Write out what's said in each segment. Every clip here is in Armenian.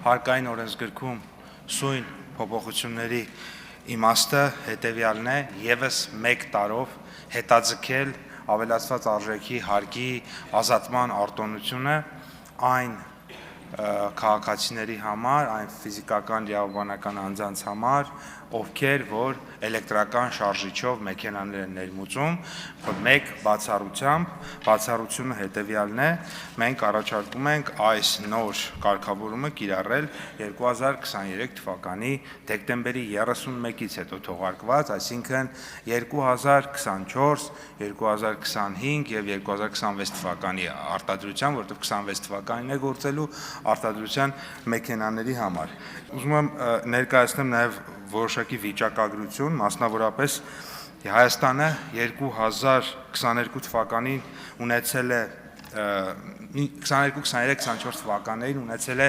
հարկային օրենսգրքում սույն փոփոխությունների իմաստը հետևյալն է, եւս 1 տարով հետաձգել ավելացված արժեքի հարկի ազատման արտոնությունը այն քաղաքացիների համար, այն ֆիզիկական իրավաբանական անձանց համար, ովքեր որ էլեկտրական շարժիչով մեքենաներ են ներմուծում, մեկ բացառությունը հետևյալն է, մենք առաջարկում ենք այս նոր կարգավորումը կիրառել 2023 թվականի դեկտեմբերի 31-ից հետո թողարկված, այսինքն 2024, 2025 եւ 2026 թվականի արտադրության, որտեղ 26 թվականին է գործելու արտադրության մեքենաների համար։ Ուզում եմ ներկայացնեմ նաեւ որոշակի վիճակագրություն, մասնավորապես Հայաստանը 2022 թվականին ունեցել է 22, 23, 24 թվականներին ունեցել է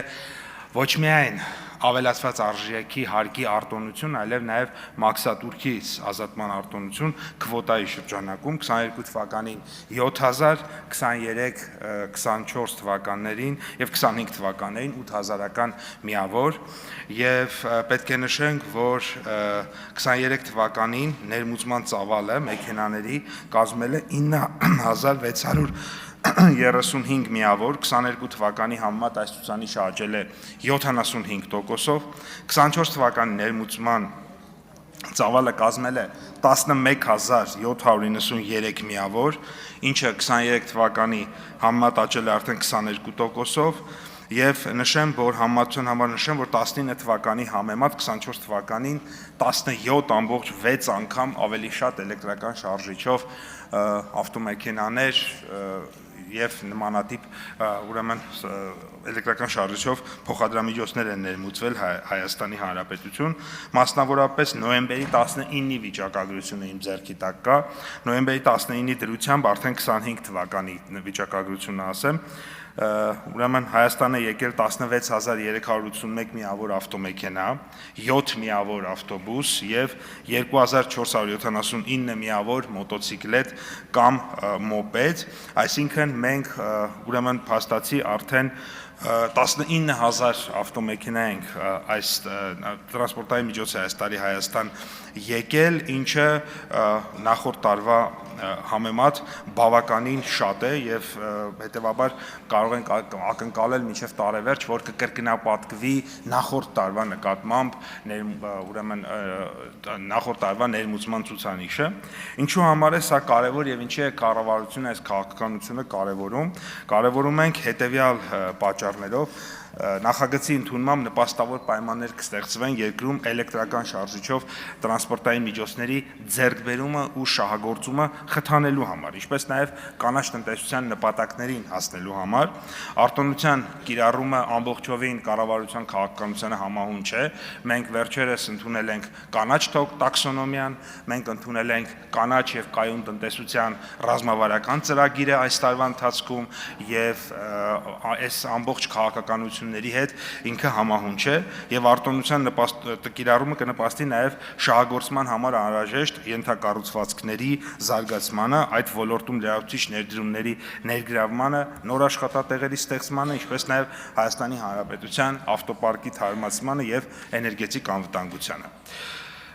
ոչ միայն ավելացված արժեքի հարկի արտոնություն, այլև նաև մաքսատուրքից ազատման արտոնություն քվոտայի շրջանակում 22 թվականին 7000, 23, 24 թվականներին եւ 25 թվականներին 8000-ական միավոր եւ պետք է նշենք, որ 23 թվականին ներմուծման ծավալը մեքենաների կազմել է 9635 միավոր, 22 թվականի համեմատ այս ցուցանիշը աճել է 75%-ով, 24 թվականի ներմուծման ծավալը կազմել է 11793 միավոր, ինչը 23 թվականի համեմատ աճել է արդեն 22%-ով, եւ նշեմ, որ համեմատության համար նշեմ, որ 19 թվականի համեմատ 24 թվականին 17.6 անգամ ավելի շատ էլեկտրական շարժիչով ավտոմեքենաներ եւ նմանատիպ ուրեմն էլեկտրական շարժիչով փոխադրամիջոցներ են ներմուծվել Հայաստանի Հանրապետություն, մասնավորապես նոյեմբերի 19-ի վիճակագրությունը իմ ձեռքի տակ կա, նոյեմբերի 19-ի դրությամբ արդեն 25 թվականի վիճակագրությունը ասեմ, ուրեմն Հայաստանը եկել 16381 միավոր ավտոմեքենա, 7 միավոր ավտոբուս եւ 2479 միավոր մոտոցիկլետ կամ մոպեդ, այսինքն մենք ուրեմն փաստացի արդեն 19000 ավտոմեքենա ենք այս տրանսպորտային միջոցը այս տարի Հայաստան եկել, ինչը նախորդ տարվա համեմատ բավականին շատ է եւ հետեւաբար կարող ենք ակնկալել մինչեւ տարեվերջ, որ կկրկնապատկվի նախորդ տարվա նկատմամբ ուրեմն նախորդ տարվա ներմուծման ցուցանիշը, ինչու համար է սա կարեւոր եւ ինչի է կառավարությունը այս քաղաքականությունը կարեւորում ենք հետեւյալ պատճառներով նախագծի ընդունմամբ նպաստավոր պայմաններ կստեղծվեն երկրում էլեկտրական շարժիչով տրանսպորտային միջոցների ձեռքբերումը ու շահագործումը խթանելու համար, ինչպես նաև կանաչ տնտեսության նպատակներին հասնելու համար, արտոնության կիրառումը ամբողջովին կառավարության քաղաքականությանը համահունչ է, մենք վերջերս ընդունել ենք կանաչ տաքսոնոմիան, մենք ընդունել ենք կանաչ եւ կայուն տնտեսության ռազմավարական ծրագիրը այս տարվա ընթացքում եւ այս ամբողջ քաղաքականությունների հետ ինքը համահունչ է եւ արտոնության կիրառումը կնպաստի նաեւ շահագործման համար անհրաժեշտ ենթակառուցվածքների զարգացմանը, այդ ոլորտում լրացուցիչ ներդրումների ներգրավմանը, նոր աշխատատեղերի ստեղծմանը, ինչպես նաեւ Հայաստանի Հանրապետության ավտոպարկի թարմացմանը եւ էներգետիկ անվտանգությանը։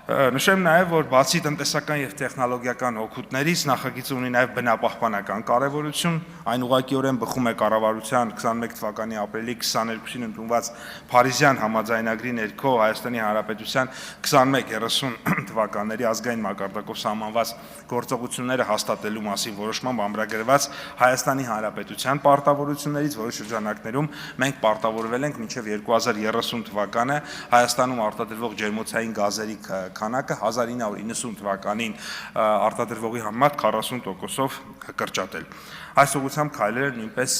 Նշեմ նաև, որ բացի տնտեսական եւ տեխնոլոգիական օգուտներից նախագիծը ունի նաև բնապահպանական կարևորություն, այն ուղղակիորեն բխում է կառավարության 21 թվականի ապրիլի 22-ին ընդունված Փարիզյան համաձայնագրի ներքո Հայաստանի Հանրապետության 21-30 թվականների ազգային մակարդակով սահմանված գործողությունները հաստատելու մասին որոշմամբ ամրագրված Հայաստանի Հանրապետության պարտավորություններից, որի շրջանակներում մենք պարտավորվել ենք մինչև 2030 թվականը Հայաստանում արտադրվող ջերմոցային գազերի քանակը 1990 թվականին արտադրվողի համեմատ 40%-ով կրճատել։ Այս ուղղությամբ քայլերը նույնպես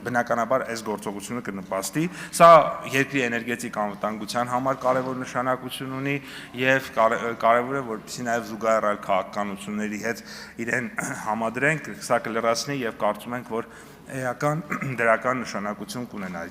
բնականաբար այս գործողությունը կնպաստի։ Սա երկրի էներգետիկ անվտանգության համար կարևոր նշանակություն ունի եւ կարևոր է, որպեսզի նաեւ զուգահեռ քաղաքականությունների հետ իրեն համադրենք, սա կլրացնի եւ կարծում ենք, որ էական դրական նշանակություն կունենա